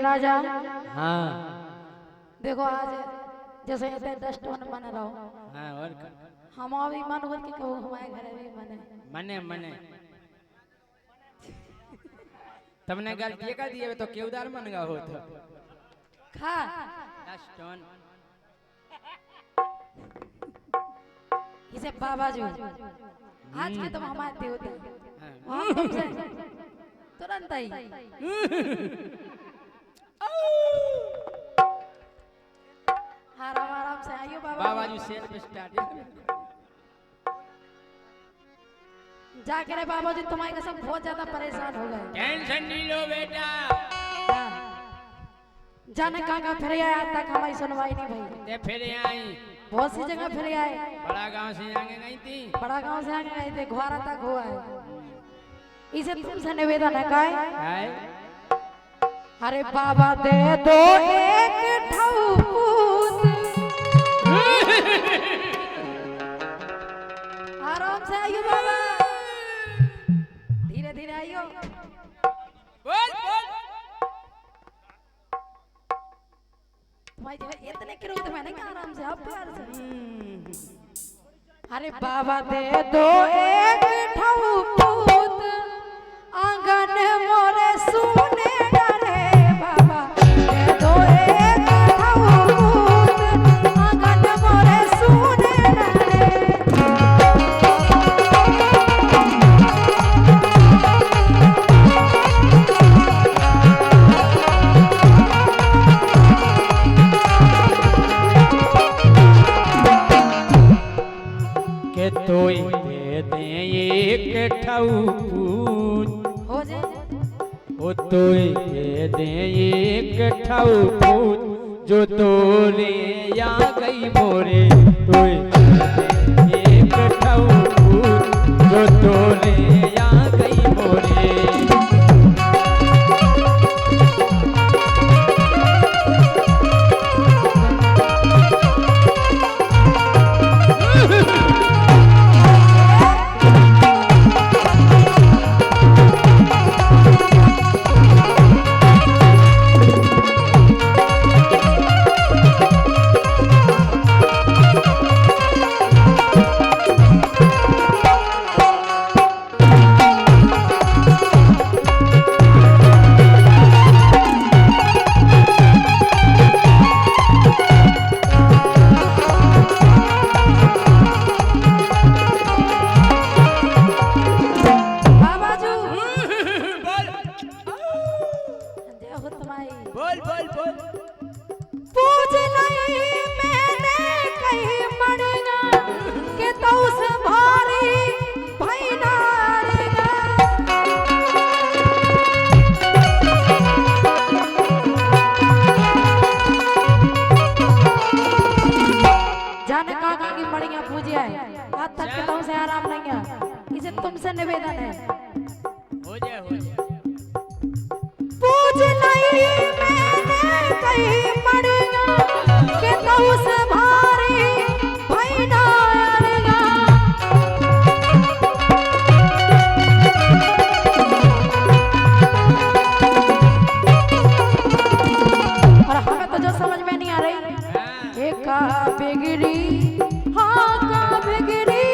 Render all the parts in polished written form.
राजा। हाँ देखो आज जैसे इतने 10 टन मन रहो। हाँ और हम अभी मन होत कि कहू हमारे घर भी मने मने मने तुमने गलती कर दी है तो केवदार मन गा हो तो खा 10 टन इसे बाबा जो आज के तुम हमारे देवता हाँ। हम तुमसे तुरंत ही आराम आराम से आइयो बाबा। बाबा जी सेल्फ स्टार्ट जाके रे बाबा जी तुम्हारी कसम बहुत ज्यादा परेशान हो गए। टेंशन नहीं लो बेटा। जाने कहाँ फिर आया तक हमारी सुनवाई नहीं भाई। ते फिर आई बहुत सी जगह फिर आए। बड़ा गांव से आगे गई थी। बड़ा गांव से आगे गए थे घोरा तक हुआ है। इसे तुमसे निवेदन है काय अरे बाबा दे दो एक ठौपूत। आराम से आइयो बाबा धीरे धीरे आइयो। बोल बोल भाई जी इतने क्रोध में नहीं आराम से अब प्यार से। अरे बाबा दे दो एक ठौपूत आंगन मोरे सुने डरे। बाबा दे दो एक ठौपूत आंगन मोरे सुने डरे। के तोई दे दे एक ठौपूत हो जाए ओ तोई दे दे एक ठौपूत जो तोरे या गई मोरे। तोई दे दे एक ठौपूत जो तोरे या गई मोरे। बोल बोल बोल पूछ नहीं मैंने कहीं मरेगा कि तो उस भारी भैनारेगा। जाने कहाँ की मड़ियाँ पूजे है आज तक के तो उसे आराम नहीं है। इसे तुमसे निवेदन है हो जाए हो जाए। पूछ नहीं मैंने कहीं मरेगा कि तो उस भारी भैनारेगा। और हमें तो जो समझ में नहीं आ रही एक का बिगड़ी हाँ का बिगड़ी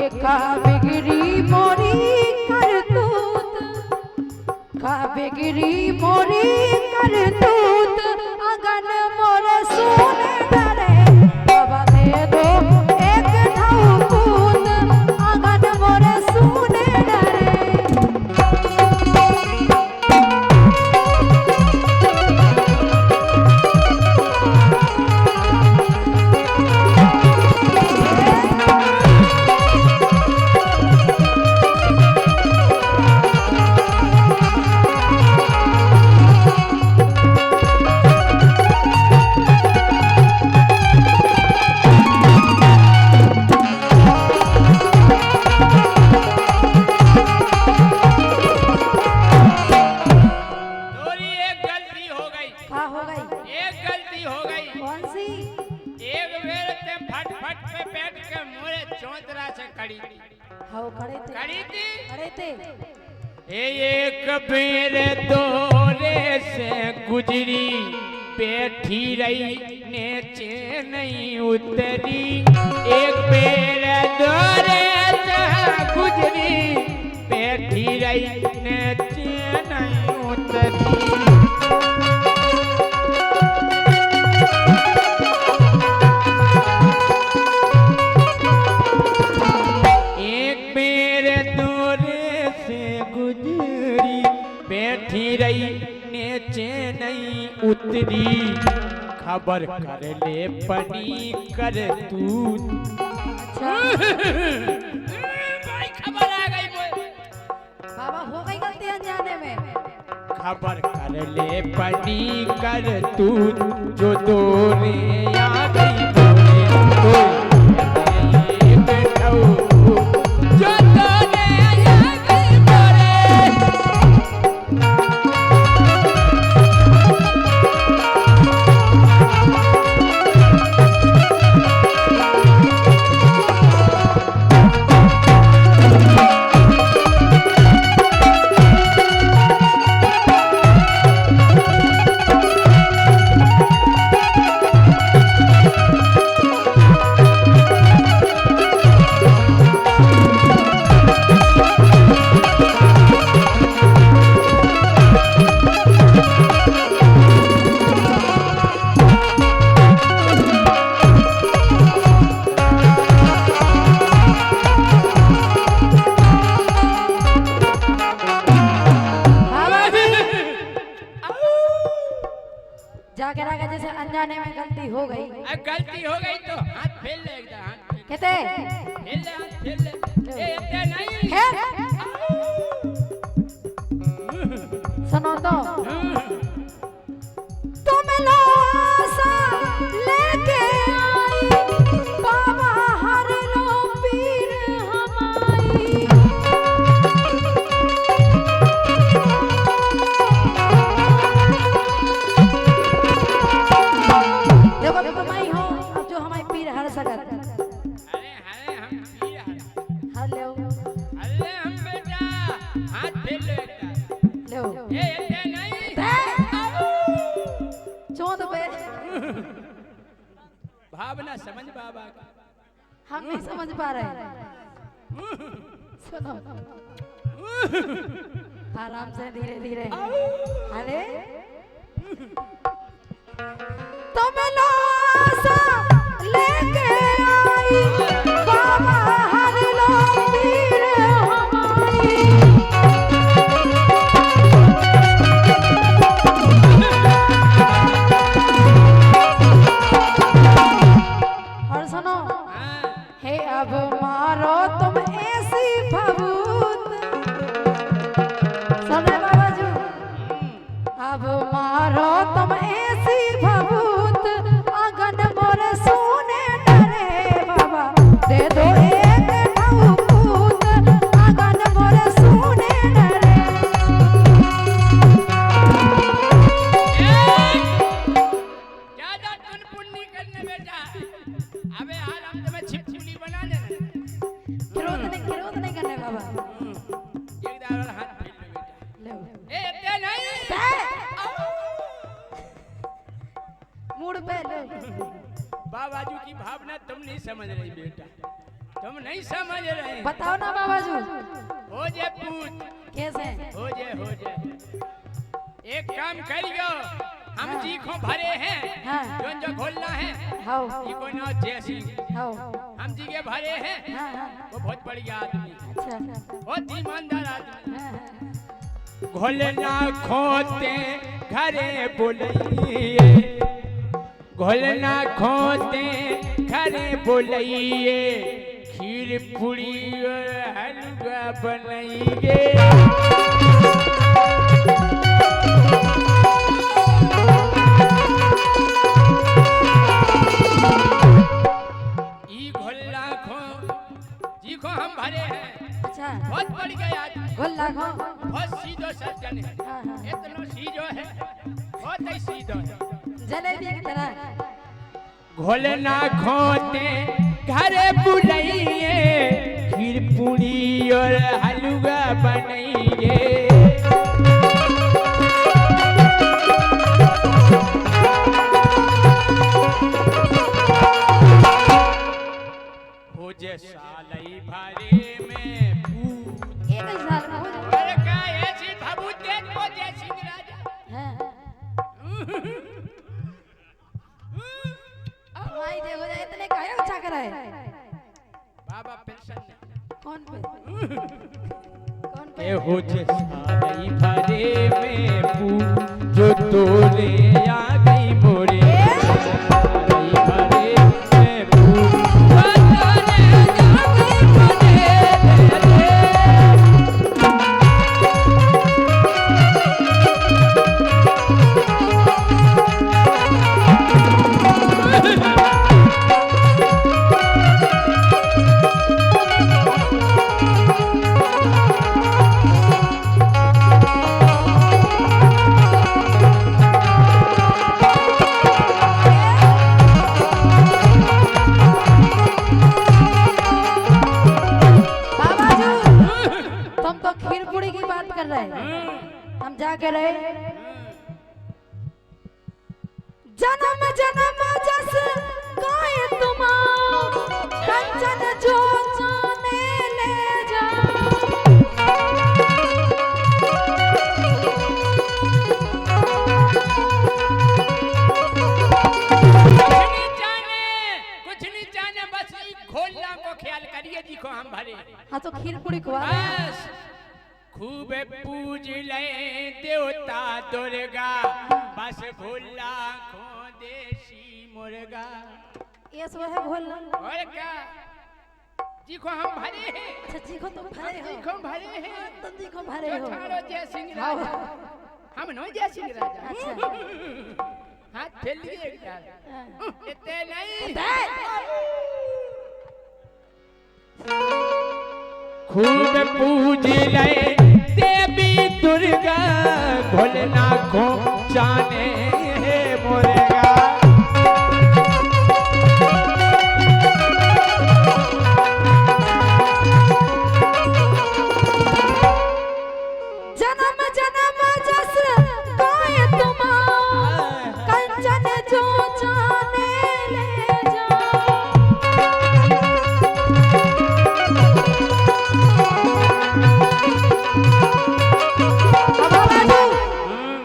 एक का बिगड़ी मोरी करतूत का बिगड़ी मोरी करतूत अगन मोरे सुने डरे। बाबा दे दो एक ठौपूत अगन मोरे सुने डरे। एक बेर दौरे से गुजरी बैठी रही नीचे नहीं उतरी एक बेर दौरे से गुजरी बैठी रही नीचे नहीं उतरी बैठी रही नीचे नहीं उतरी खबर कर ले पनी कर तू भाई खबर आ गई बाबा हो गई गलती अनजाने में खबर कर ले पनी कर तू जो दोरे आ गई दोरे तो जो दोरे आ गई दोरे जाके रखा जैसे अनजाने में गलती हो गई गलती हो गई तो हाथ फेल ले एकदम हाथ कहते फेल ले हाथ फेल ले ए इतना नहीं है सुनो तो तुम लोसा लेके आई बाबा हर लो पीर हमारी देखो तुम ही हो अब जो हमारे पीर हर सकत अरे हम पीर हर ले अरे हम बेटा हाथ फेल ले एकदम ले ए इतना नहीं चोंद पे भावना समझ बाबा हम नहीं समझ पा रहे सुनो आराम से धीरे धीरे अरे तुम लोसा लेके आई बाबा हर लो पीर हमारी और सुनो हे अब मारो तुम ऐसी भभूत सुन रहे बाबा जी अब मारो तुम ऐसी भभूत अगन मोर सोने डरे बाबा दे दो एक ढौकूत अगन मोर सोने डरे ज्यादा टुनपुन नहीं करने बेटा अबे हाल हम तुम्हें छिपछिपली बना देना किरोत नहीं करने बाबा एक दार हाथ फेल ले बेटा ले ए इतना नहीं मूड पे ले बाबाजू की भावना तुम नहीं समझ रही बेटा तुम नहीं समझ रहे बताओ ना बाबा जी हो जे पूत कैसे हो जे एक काम करियो हम जी को भरे हैं हाँ। जो घोलना है हाउ ये कोई ना जैसी हाउ हम जी के भरे हैं हाँ हाँ वो बहुत बढ़िया आदमी अच्छा बहुत ईमानदार आदमी हाँ, हाँ। घोलना खोते घरे बोलिए घोलना खोते घरे बोलिए खीर पूरी और हलवा बनाइए जी को हम भरे हैं अच्छा बहुत बढ़ गया गोल्ला खो बहुत सीधो सज्जन है हाँ, हाँ। इतना सीधो है बहुत ही सीधो है जलेबी की तरह घोलना खोते घरे बुलाइए खीर पूरी और हलवा बनाइए कराए? बाबा पेंशन कौन पे? कौन पे? ए हो जे साई भरे में पू जो तोरे आ गई मोरे साई भरे में पू जो तोरे आ गई मोरे बाबा जी, तुम तो खीर पूरी की बात कर रहे हैं। हम जाके रहे जन्म जन्म जस गाय तुम कंचन जो जाने ले जा। कुछ नहीं जाने बस ई खोलना को ख्याल करिए जी को हम भरे हाँ तो खीर पूरी खुआ दे। बस खूब पूज ले देवता दुर्गा बस भोला खो देसी मुर्गा ये सब है भोल। और क्या जी को हम भरे हैं अच्छा जी को तुम भरे हो। जी को भरे हैं तुम जी को भरे हो। ठाड़ो जय सिंह हाँ। राजा हम नो जय सिंह राजा अच्छा। हाथ फेल लिए एक बार इतने नहीं खूब पूज ले देवी दुर्गा भोलना को जाने मुर्गा जन्म जन्म जस गाय तुम कंचन जो जाने ले जा।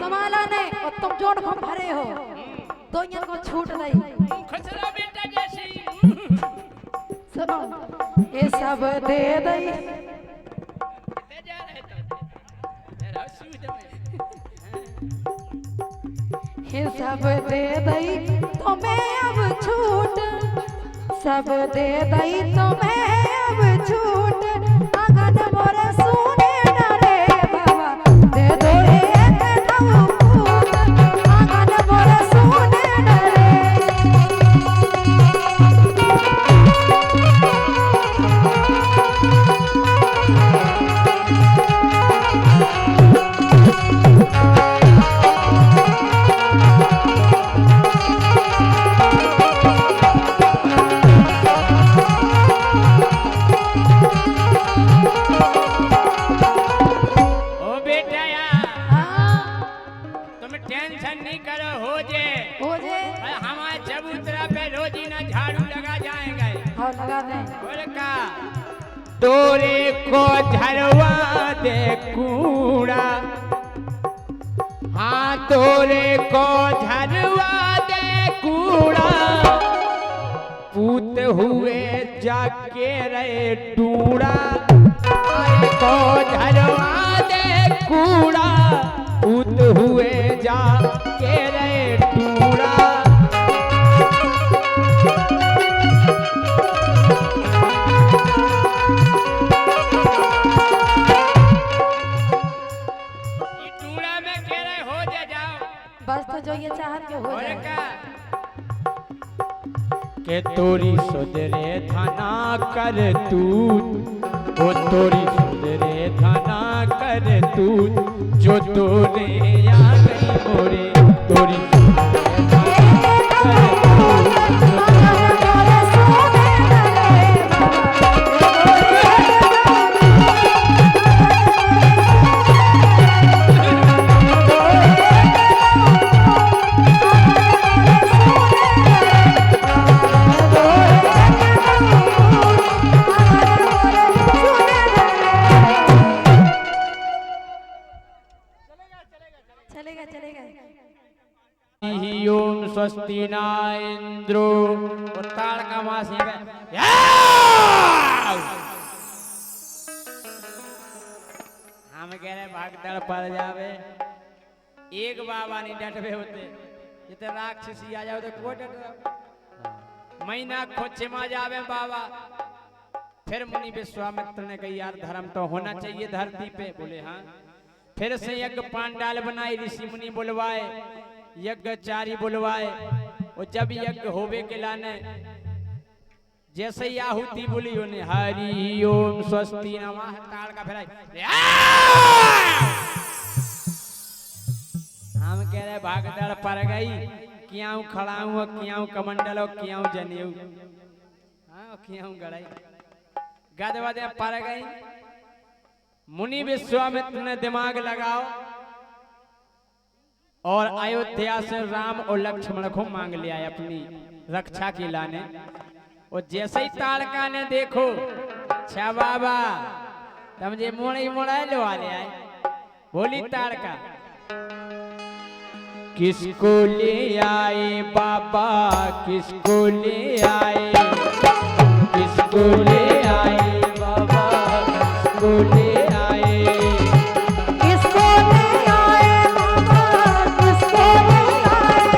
तुम्हारा ने और तुम जोड़ को भरे हो तो इन को छूट नहीं। खसरा बेटा जैसी सुनो ये सब दे दई ते जा रहे तो तेरा सूझ में ये सब दे दई तुम्हें अब छूट। सब दे दई तुम्हें अब छूट। अगन मोरे सुने डरे बाबा दे दो एक ढाऊपूत। अगन मोरे सुने डरे ओ बेटा यार हाँ तुम टेंशन नहीं करो हो जे हो जे हमारे चबूतरा पे रोजी ना झाड़ू लगा जाएंगे हाँ लगा दें। और का तोरे को झरवा दे कूड़ा हाँ तोरे को झरवा दे कूड़ा पूत हुए जाके रे टूड़ा तोरे को झरवा दे कूड़ा पूत हुए जाके रे टूड़ा ये टूड़ा में कह रहे हो जाओ बस तो जो ये चाहत के हो और जाए। का के तोरी सुधरे थाना कर तू ओ तोरी सुधरे थाना कर तू जो तोरे आ गई मोरे तोरी सुधरे थाना कर तू ही ओम स्वस्ति न इंद्रो ताड़ का मासी हम कह रहे भागदड़ पड़ जावे एक बाबा नहीं डटवे होते जिते राक्षसी आ जाओ तो को डट महीना खोचे मा जावे बाबा। फिर मुनि विश्वामित्र ने कही यार धर्म तो होना चाहिए धरती पे। बोले हाँ। फिर से यज्ञ पांडाल बनाए, ऋषि मुनि बुलवाए, यज्ञचारी बुलवाए और जब यज्ञ होवे के लाने जैसे ही आहुति बोली उन्हें हरि ओम स्वस्ति नमः ताड़ का फिर हम कह रहे भागदड़ पर गई क्यों खड़ा हूँ क्यों कमंडल हो क्यों जनेऊ हाँ क्यों गड़ाई गद वदे पर गई। मुनि विश्वामित्र ने दिमाग लगाओ और अयोध्या से राम और लक्ष्मण को मांग लिया अपनी रक्षा के लाने। और जैसे ही ताड़का ने देखो अच्छा बाबा तमजे मोड़े मोड़ा लो आले आए। बोली ताड़का किसको ले आए बाबा किसको ले आए किसको ले आए बाबा किसको ले आए किसको ले आए बाबा किसको ले आए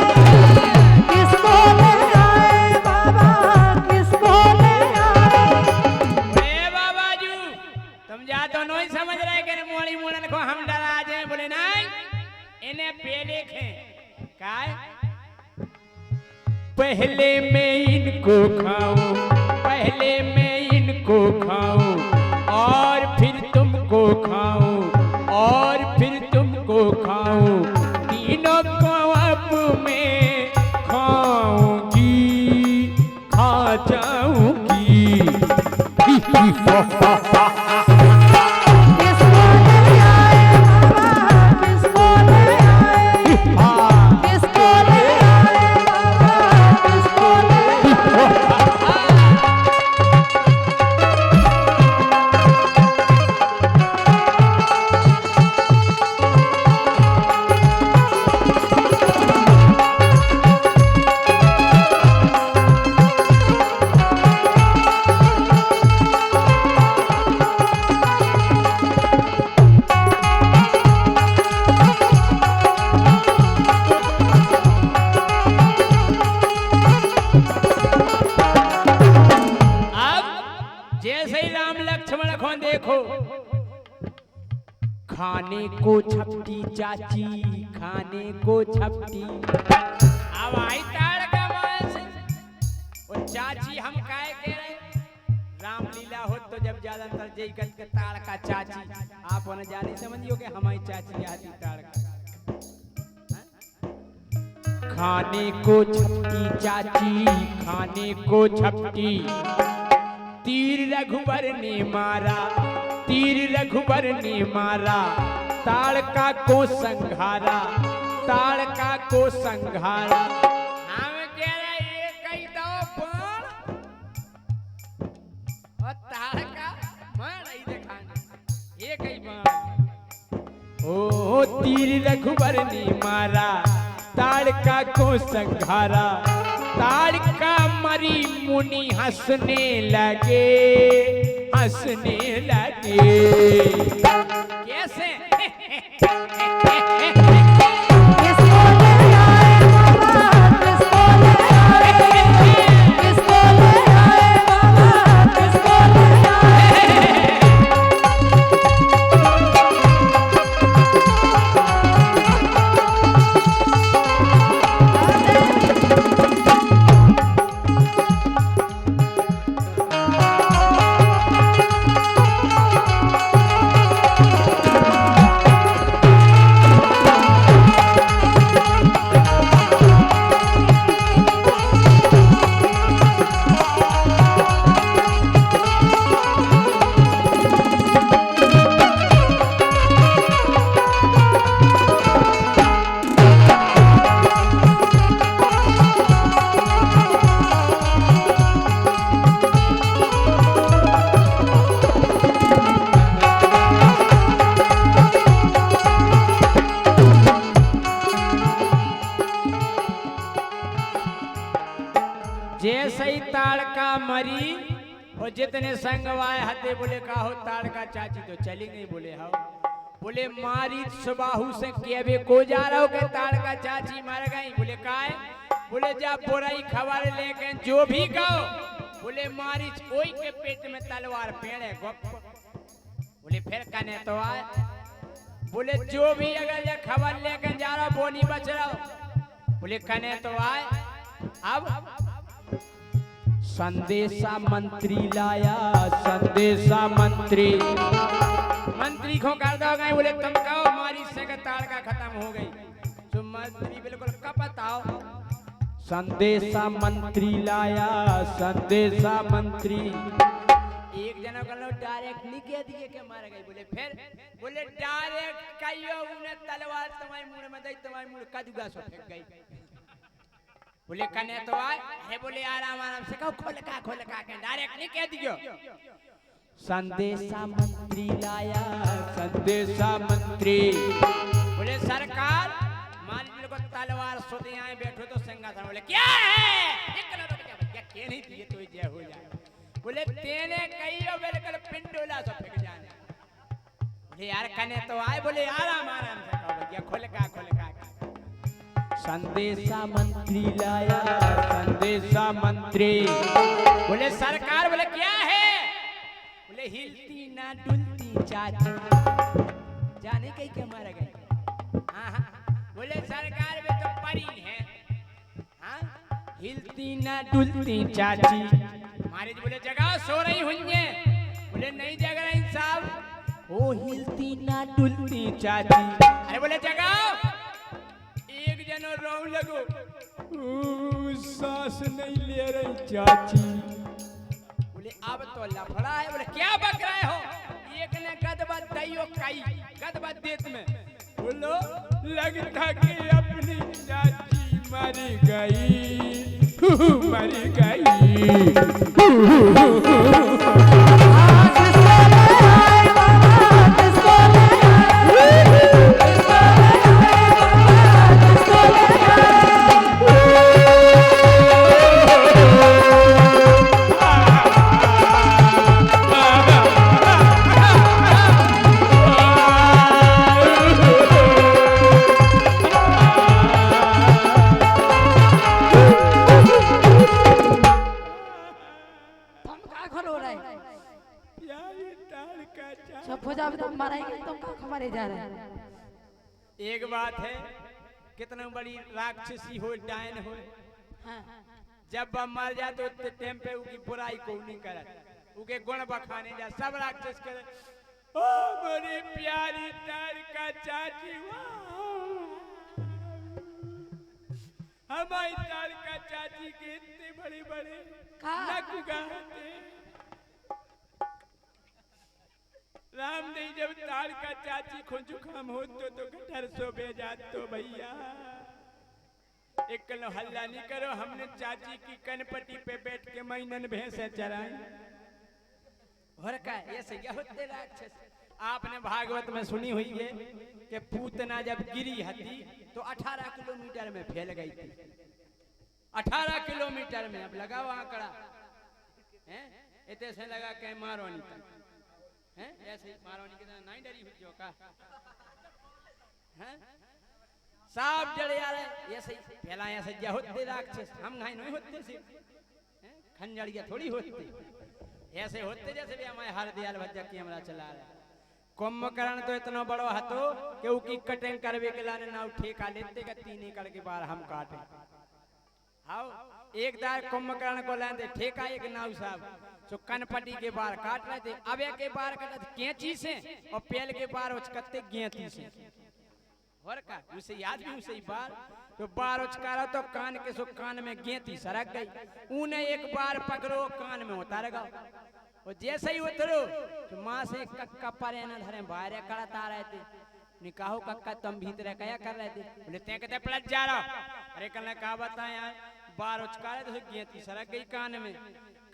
किसको ले आए बाबा किसको ले आए। अरे बाबा जी तुम जा तो नहीं समझ रहे कि मोड़ी मोड़न को हम डरा जाए। बोले नहीं इन्हें पे देखें काय पहले मैं इनको खाऊं पहले मैं इनको खाऊं और फिर तुमको खाऊं और फिर तुमको खाऊं तीनों को अब मैं खाऊंगी खा जाऊंगी। खाने को छपटी चाची खाने को छपटी। अब आई ताड़का मास और चाची हम काहे कह रहे रामलीला हो तो जब ज्यादातर जय के ताड़का चाची आप न जाने समझियो कि हमारी चाची आती ताड़का। खाने को छपटी चाची खाने को छपटी तीर रघुबर ने मारा तीर रघुबर ने मारा ताड़का को संघारा ताड़का को संघारा। हम कह रहे ये कई दो बाण और ताड़का मार रही दिखाने ये कई बाण। ओ तीर रघुबर ने मारा ताड़का को संघारा ताड़का मरी मुनि हंसने लगे हंसने लगे। कैसे किसको ले आए बाबा किसको ले आए किसको ले आए बाबा किसको ले आए। मरी और जितने संगवाए हते बोले का हो ताड़ का चाची तो चली गई बोले हाँ बोले मारी सुबाहू से केबे को जा रहा हो के ताड़ का चाची मर गई बोले काय बोले जा बुराई खबर लेके जो भी कहो बोले मारी ओई के पेट में तलवार पेड़े बोले फिर कने तो आए बोले जो भी अगर ये खबर लेके जा रहा वो नहीं बच रहा बोले कने तो आए अब संदेशा मंत्री लाया संदेशा मंत्री मंत्री को कर दो गए बोले तुम कहो मारी से का ताड़ का खत्म हो गई तो मंत्री बिल्कुल कब बताओ संदेशा मंत्री लाया संदेशा मंत्री एक जना कहलो डायरेक्ट नहीं कह दिए के मार गई बोले फिर बोले डायरेक्ट कहियो उन्हें तलवार तुम्हारे मुंह में दई तुम्हारे मुंह कदुगा सो फेंक गई बोले कने तो आए अरे बोले आराम आराम से कहो खोल का के डायरेक्ट नहीं कह दियो संदेशा मंत्री लाया संदेशा मंत्री बोले सरकार मान लो को तलवार सोते आए बैठो तो सिंहासन बोले क्या है निकलो क्या के नहीं दिए तो जय हो जाए बोले तेने कहियो बिल्कुल पिंडोला सो फेंक जाने बोले यार कने तो आए बोले आराम आराम से कहो क्या खोल का संदेशा मंत्री लाया संदेशा मंत्री बोले सरकार बोले क्या है बोले हिलती ना डुलती चाची जाने कहीं क्या मारा गए हाँ बोले सरकार में तो परी है हाँ हिलती ना डुलती चाची हमारे बोले जगह सो रही हुई बोले नहीं जग रही साहब ओ हिलती ना डुलती चाची अरे बोले जगह एक जनो रो लगो सांस नहीं ले रही चाची बोले अब तो लफड़ा है बोले क्या बक रहे हो एक ने गदबा दइयो कई गदबा देत में बोलो लगता कि अपनी चाची मर गई एक बात है कितना बड़ी राक्षसी हो डायन हो जब मर जा तो टाइम पे उनकी बुराई को नहीं करे उनके गुण बखाने जा सब राक्षस करे ओ मेरी प्यारी तार का चाची हमारी तार का चाची के इतने बड़े बड़े नक गाते रामदेव जब तार का चाची को जुकाम हो तो गटर सो भेजा तो भैया एक कलो हल्ला नहीं करो हमने चाची की कनपट्टी पे बैठ के महीनन भैंसे चराई और का ये सही होते राक्षस आपने भागवत में सुनी हुई है कि पूतना जब गिरी हती तो 18 किलोमीटर में फैल गई थी 18 किलोमीटर में अब लगाओ आंकड़ा हैं इतने से लगा के मारो नहीं हैं ऐसे मारोनी के नहीं डरी हुई जो का हैं साफ जड़े यार ये सही पहला ऐसे जा होते राक्षस हम नहीं होते सिर्फ हैं खंजड़िया थोड़ी होती ऐसे होते जैसे भी हमारे हर दयाल भज्जा की हमरा चला रहा कुंभकर्ण तो इतना बड़ा हतो कि उकी कटिंग करवे के लाने ना ठेका लेते का 3 एकड़ के बार हम काटे हाउ एक दार कुंभकर्ण को लेंदे ठेका एक नाव साहब जो कनपट्टी के बार काट रहे थे अब एक के बार कटा कैंची से और पेल के बार उचकते गेंती से और का उसे याद भी उसे बार तो बार उचकारा तो कान के सो कान में गेंती सरक गई उन्हें एक बार पकड़ो कान में उतार गया और जैसे ही उतरो तो माँ से कक्का परे न धरे बाहर करता रहे थे निकाहो कक्का तुम भीतर क्या कर रहे थे बोले ते कहते पलट जा रहा अरे कल कहा बताए यार बार उचकारे तो गेंती सरक गई कान में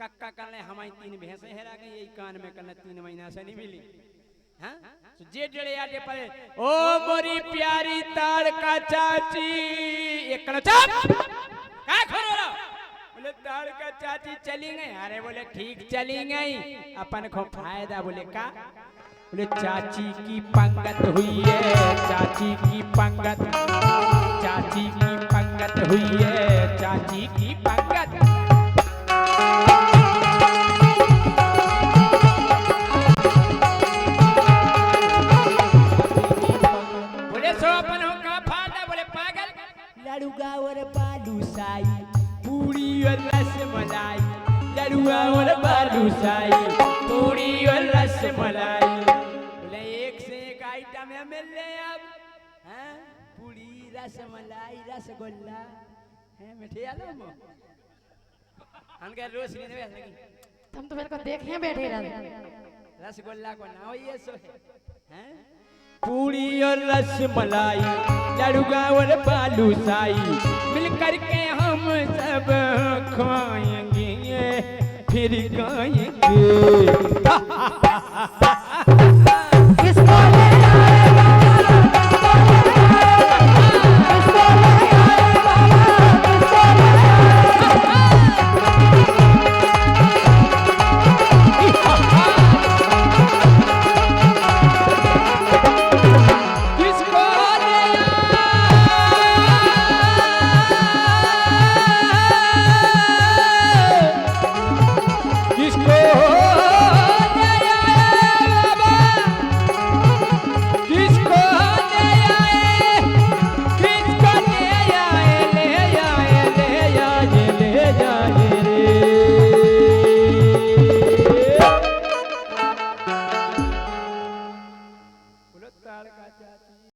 कक्का करने हमारी 3 भैंसे हेरा गई यही कान में करने 3 महीना से नहीं मिली हाँ तो जे जड़े आगे पड़े ओ मोरी प्यारी ताड़ का चाची एक कनो चुप क्या खड़े रहो बोले ताड़का चाची चली गई। अरे बोले ठीक चली गई, अपन को फायदा। बोले का? बोले चाची की पंगत हुई है, चाची की पंगत, चाची की पंगत हुई है, चाची की पंगत। बोले सो अपन हो का फायदा? बोले पागल। लड़ुआ और बालूशाही, पूरी और रसमलाई, लड़ुआ और बालूशाही, पूरी और रसमलाई। बोले एक से एक आइटम है मिल रहे अब। हैं? पूरी, रसमलाई, रसगुल्ला है, मिठाई आलू मो हमके रोज नहीं देवे लगी। तुम तो मेरे को देखने बैठे रहते। रसगुल्ला को ना हो ये सो है। पूरी और रसमलाई, लड़ुआ और बालूशाही, मिलकर के हम सब खाएंगे, फिर गाएंगे। किसको ले